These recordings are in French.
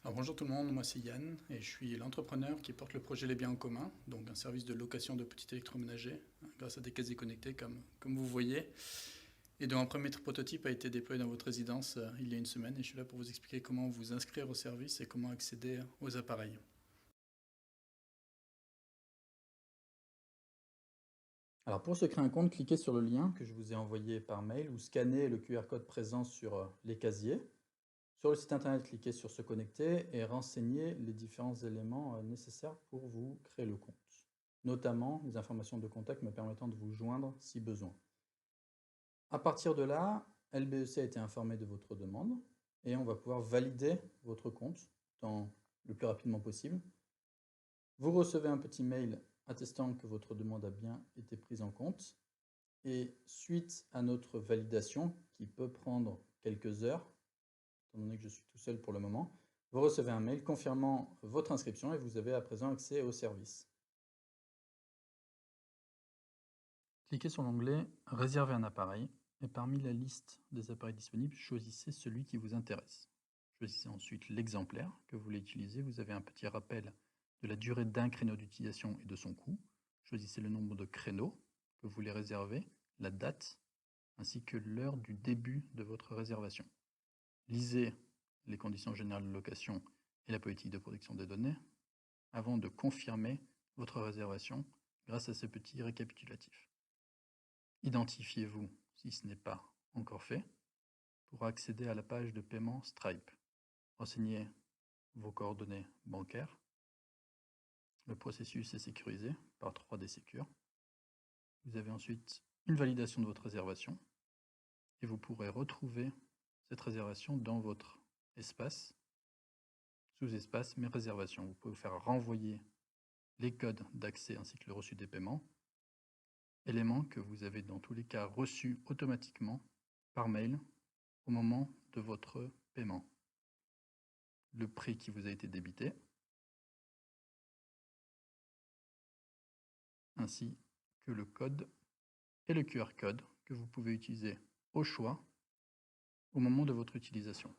Alors bonjour tout le monde, moi c'est Yann et je suis l'entrepreneur qui porte le projet Les Biens en commun, donc un service de location de petits électroménagers grâce à des casiers connectés comme vous voyez, et dont un premier prototype a été déployé dans votre résidence il y a une semaine et je suis là pour vous expliquer comment vous inscrire au service et comment accéder aux appareils. Alors pour se créer un compte, cliquez sur le lien que je vous ai envoyé par mail ou scannez le QR code présent sur les casiers. Sur le site internet, cliquez sur se connecter et renseignez les différents éléments nécessaires pour vous créer le compte, notamment les informations de contact me permettant de vous joindre si besoin. À partir de là, LBEC a été informé de votre demande et on va pouvoir valider votre compte dans le plus rapidement possible. Vous recevez un petit mail attestant que votre demande a bien été prise en compte. Et suite à notre validation, qui peut prendre quelques heures, étant donné que je suis tout seul pour le moment, vous recevez un mail confirmant votre inscription et vous avez à présent accès au service. Cliquez sur l'onglet « Réserver un appareil » et parmi la liste des appareils disponibles, choisissez celui qui vous intéresse. Choisissez ensuite l'exemplaire que vous voulez utiliser. Vous avez un petit rappel de la durée d'un créneau d'utilisation et de son coût. Choisissez le nombre de créneaux que vous voulez réserver, la date, ainsi que l'heure du début de votre réservation. Lisez les conditions générales de location et la politique de protection des données avant de confirmer votre réservation grâce à ce petit récapitulatif. Identifiez-vous si ce n'est pas encore fait pour accéder à la page de paiement Stripe. Renseignez vos coordonnées bancaires. Le processus est sécurisé par 3D Secure. Vous avez ensuite une validation de votre réservation et vous pourrez retrouver cette réservation dans votre espace, sous-espace Mes réservations. Vous pouvez vous faire renvoyer les codes d'accès ainsi que le reçu des paiements, éléments que vous avez dans tous les cas reçus automatiquement par mail au moment de votre paiement. Le prix qui vous a été débité, ainsi que le code et le QR code que vous pouvez utiliser au choix au moment de votre utilisation.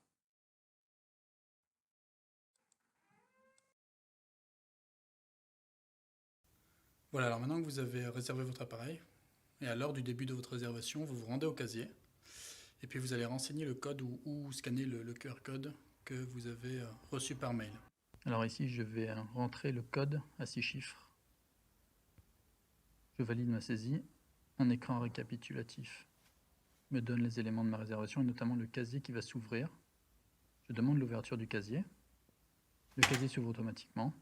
Voilà, alors maintenant que vous avez réservé votre appareil, et à l'heure du début de votre réservation, vous vous rendez au casier, et puis vous allez renseigner le code ou scanner le QR code que vous avez reçu par mail. Alors ici, je vais rentrer le code à 6 chiffres. Je valide ma saisie. Un écran récapitulatif me donne les éléments de ma réservation et notamment le casier qui va s'ouvrir. Je demande l'ouverture du casier. Le casier s'ouvre automatiquement.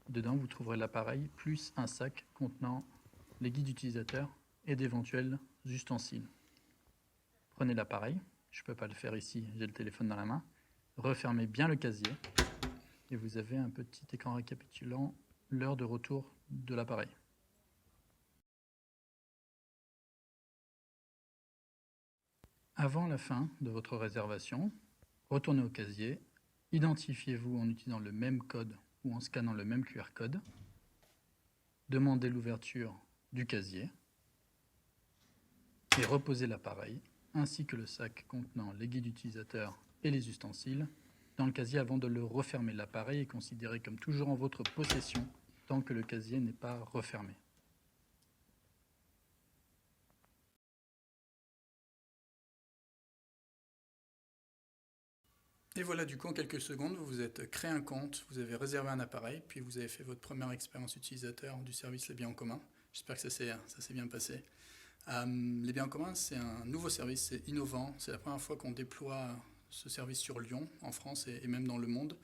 Dedans, vous trouverez l'appareil plus un sac contenant les guides utilisateurs et d'éventuels ustensiles. Prenez l'appareil. Je ne peux pas le faire ici, j'ai le téléphone dans la main. Refermez bien le casier et vous avez un petit écran récapitulant l'heure de retour de l'appareil. Avant la fin de votre réservation, retournez au casier, identifiez-vous en utilisant le même code ou en scannant le même QR code, demandez l'ouverture du casier et reposez l'appareil ainsi que le sac contenant les guides utilisateurs et les ustensiles dans le casier avant de le refermer. L'appareil est considéré comme toujours en votre possession tant que le casier n'est pas refermé. Et voilà, du coup, en quelques secondes, vous vous êtes créé un compte, vous avez réservé un appareil, puis vous avez fait votre première expérience utilisateur du service Les Biens en commun. J'espère que ça s'est bien passé. Les Biens en commun, c'est un nouveau service, c'est innovant. C'est la première fois qu'on déploie ce service sur Lyon, en France et même dans le monde.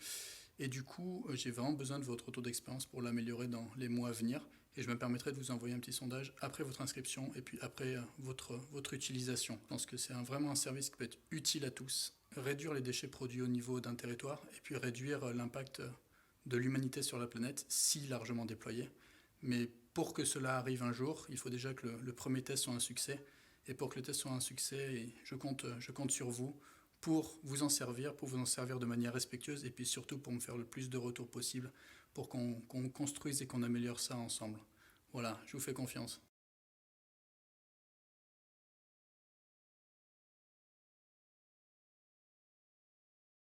Et du coup, j'ai vraiment besoin de votre retour d'expérience pour l'améliorer dans les mois à venir. Et je me permettrai de vous envoyer un petit sondage après votre inscription et puis après votre utilisation. Je pense que c'est vraiment un service qui peut être utile à tous. Réduire les déchets produits au niveau d'un territoire et puis réduire l'impact de l'humanité sur la planète si largement déployé. Mais pour que cela arrive un jour, il faut déjà que le premier test soit un succès. Et pour que le test soit un succès, je compte sur vous pour vous en servir de manière respectueuse et puis surtout pour me faire le plus de retours possible pour qu'on construise et qu'on améliore ça ensemble. Voilà, je vous fais confiance.